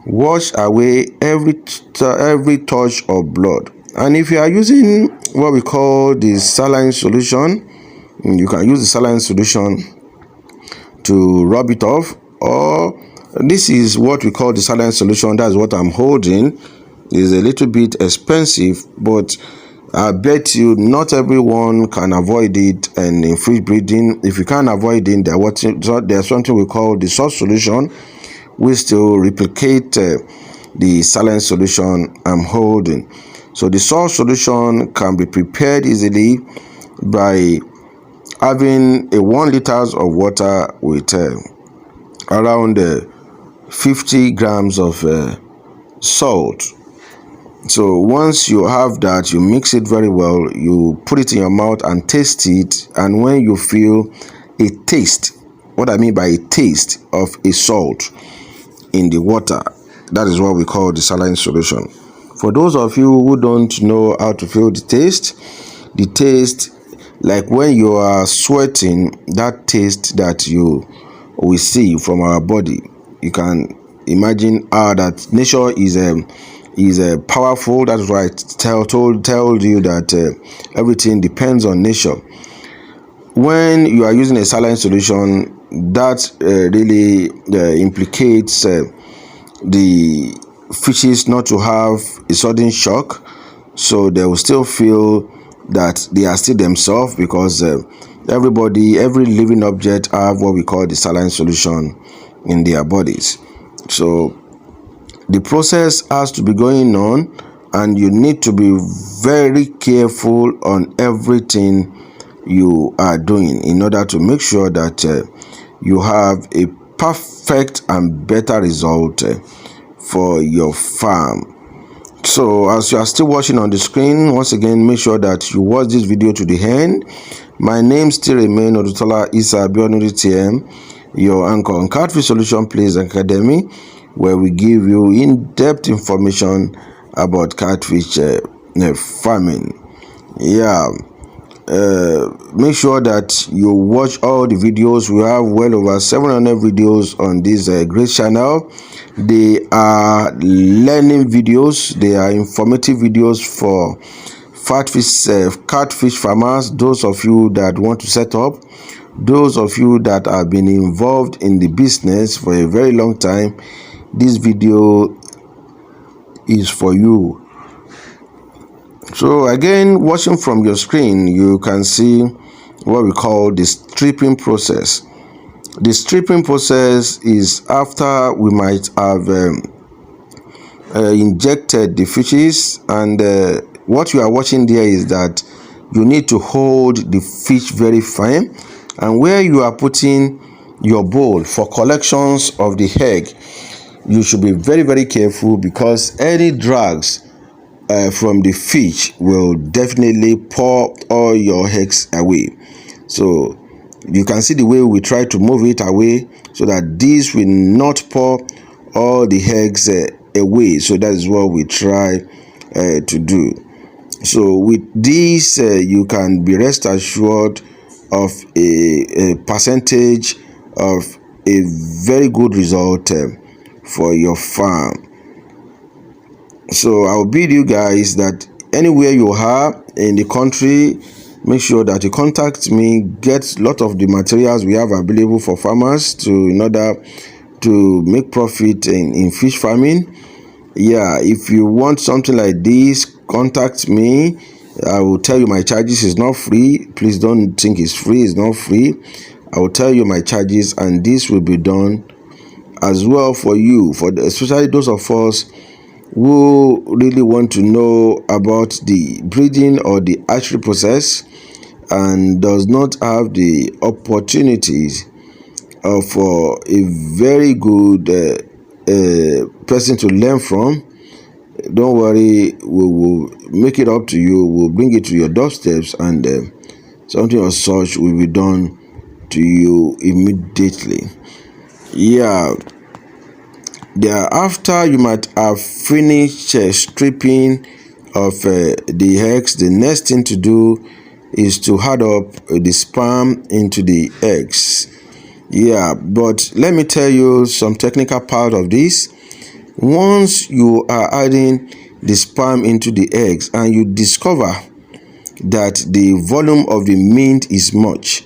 wash away every touch of blood. And if you are using what we call the saline solution, you can use the saline solution to rub it off, or this is what we call the saline solution. That's what I'm holding. It's a little bit expensive, but I bet you not everyone can avoid it. And in fish breeding, if you can't avoid it, there's something we call the salt solution, which still replicate the saline solution I'm holding. So the salt solution can be prepared easily by having 1 liter of water with around 50 grams of salt. So once you have that, you mix it very well, you put it in your mouth and taste it. And when you feel a taste, what I mean by a taste of a salt in the water, that is what we call the saline solution. For those of you who don't know how to feel the taste, like when you are sweating, that taste that you will see from our body, you can imagine how that nature is powerful. That's why I told you that everything depends on nature. When you are using a saline solution, that really implicates the fishes not to have a sudden shock, so they will still feel that they are still themselves, because every living object have what we call the saline solution in their bodies. So the process has to be going on, and you need to be very careful on everything you are doing in order to make sure that you have a perfect and better result for your farm. So as you are still watching on the screen, once again, make sure that you watch this video to the end. My name still remains Odutola Isa Abiodun TM, your anchor on Catfish Solution Plays Academy, where we give you in-depth information about catfish farming. Make sure that you watch all the videos. We have well over 700 videos on this great channel. They are learning videos, they are informative videos for catfish farmers, those of you that want to set up, those of you that have been involved in the business for a very long time. This video is for you. So again, watching from your screen, you can see what we call the stripping process. The stripping process is after we might have injected the fishes, and what you are watching there is that you need to hold the fish very fine, and where you are putting your bowl for collections of the egg, you should be very, very careful, because any drugs from the fish will definitely pour all your eggs away. So you can see the way we try to move it away so that this will not pour all the eggs away. So that is what we try to do. So with this, you can be rest assured of a percentage of a very good result for your farm. So I'll bid you guys that anywhere you are in the country, make sure that you contact me, get a lot of the materials we have available for farmers in order to make profit in fish farming. If you want something like this, contact me. I will tell you my charges is not free. Please don't think it's free. It's not free. I will tell you my charges, and this will be done as well for you, especially those of us who really want to know about the breeding or the hatchery process and does not have the opportunities for a very good person to learn from. Don't worry, we will make it up to you. We'll bring it to your doorsteps, and something of such will be done to you immediately. Thereafter, you might have finished stripping of the eggs. The next thing to do is to add up the sperm into the eggs. But let me tell you some technical part of this. Once you are adding the sperm into the eggs and you discover that the volume of the mint is much,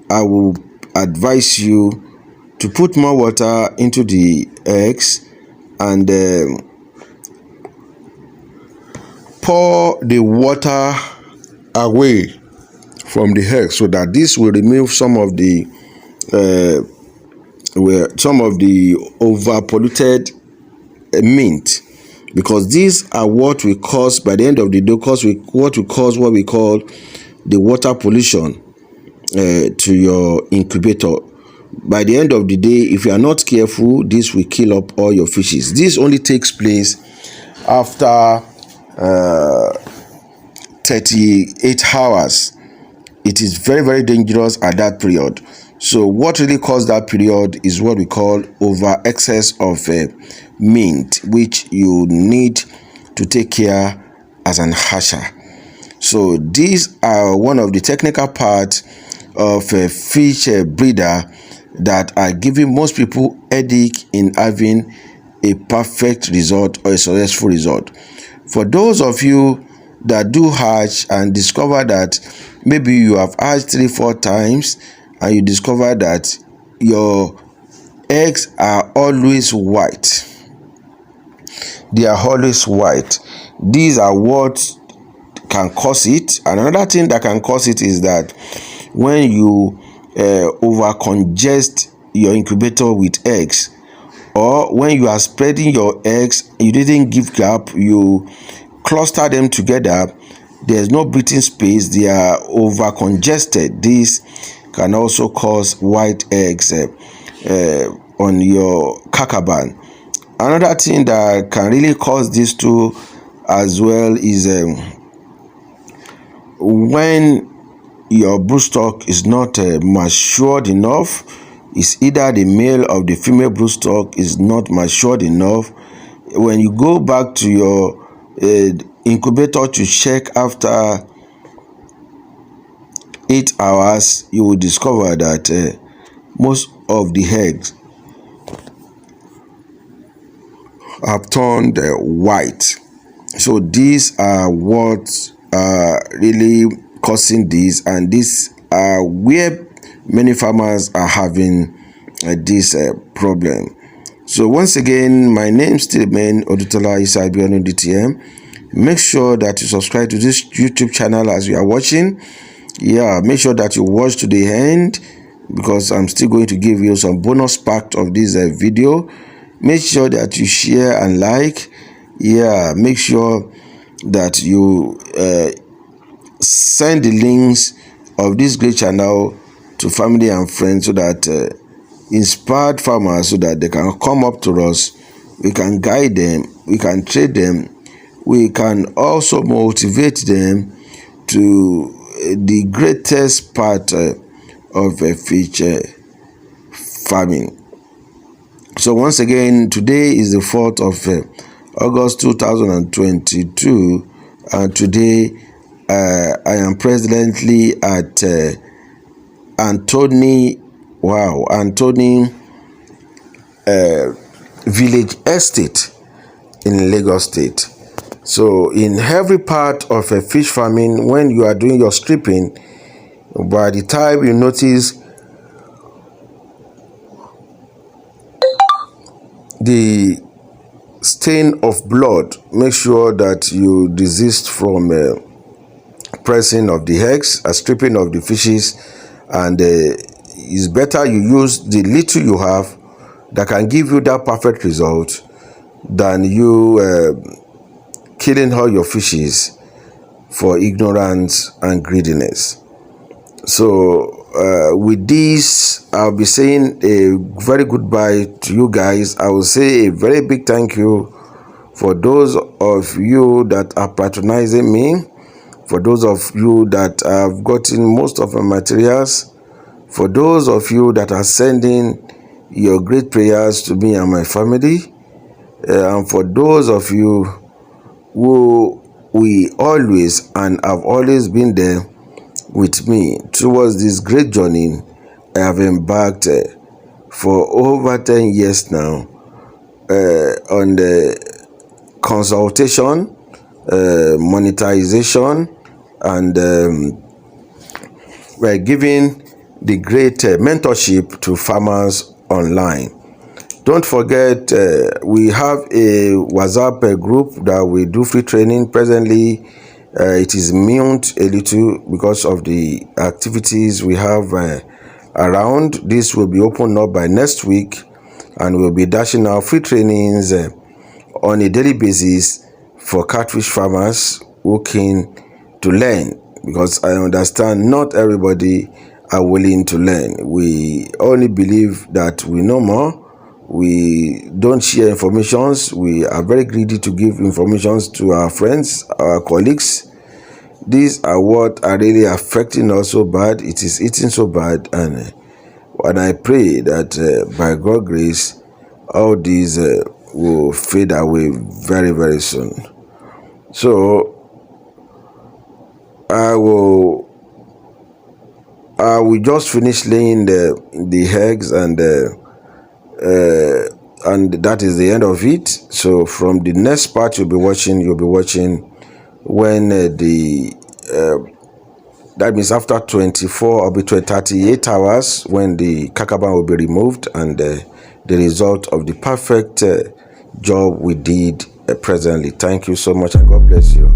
I will advise you to put more water into the eggs and pour the water away from the eggs, so that this will remove some of the over polluted mint, because these are what we cause by the end of the day, what we call the water pollution to your incubator. By the end of the day, if you are not careful, this will kill up all your fishes. This only takes place after 38 hours. It is very, very dangerous at that period. So what really caused that period is what we call over excess of mint, which you need to take care as an hatcher. So these are one of the technical parts of a fish breeder that are giving most people headache in having a perfect result or a successful result. For those of you that do hatch and discover that maybe you have hatched 3-4 times and you discover that your eggs are always white, they are always white, these are what can cause it. Another thing that can cause it is that when you over congest your incubator with eggs, or when you are spreading your eggs, you didn't give gap, you cluster them together, there's no breathing space, they are over congested. This can also cause white eggs on your kakaban. Another thing that can really cause this too as well is when your broodstock is not matured enough. It's either the male or the female broodstock is not matured enough. When you go back to your incubator to check after 8 hours, you will discover that most of the eggs have turned white. So these are what are really causing this, and these are where many farmers are having this problem. So once again, my name still remains Odutola Isabionu DTM. Make sure that you subscribe to this YouTube channel as you are watching. Yeah, make sure that you watch to the end, because I'm still going to give you some bonus part of this video. Make sure that you share and like. Yeah, make sure that you send the links of this great channel to family and friends, so that inspired farmers, so that they can come up to us, we can guide them, we can train them, we can also motivate them to the greatest part of fish farming. So once again, today is the 4th of August 2022, and today I am presently at Anthony Village Estate in Lagos State. So in every part of a fish farming, when you are doing your stripping, by the time you notice the stain of blood, make sure that you desist from pressing of the eggs, stripping of the fishes, and it's better you use the little you have that can give you that perfect result than you killing all your fishes for ignorance and greediness. So with this, I'll be saying a very goodbye to you guys. I will say a very big thank you for those of you that are patronizing me, for those of you that have gotten most of my materials, for those of you that are sending your great prayers to me and my family, and for those of you who we always and have always been there with me towards this great journey I have embarked for over 10 years now. on the consultation, monetization, and we're giving the great mentorship to farmers online. Don't forget, we have a WhatsApp group that we do free training. Presently, it is mute a little because of the activities we have around. This will be opened up by next week, and we'll be dashing out free trainings on a daily basis for catfish farmers who keen to learn, because I understand not everybody are willing to learn. We only believe that we know more. We don't share informations. We are very greedy to give informations to our friends, our colleagues. These are what are really affecting us so bad. It is eating so bad, and I pray that by God's grace, all these will fade away very, very soon. So I will just finish laying the eggs, and that is the end of it. So from the next part you'll be watching when that means after 24 or between 38 hours, when the kakaban will be removed, and the result of the perfect job we did presently. Thank you so much, and God bless you.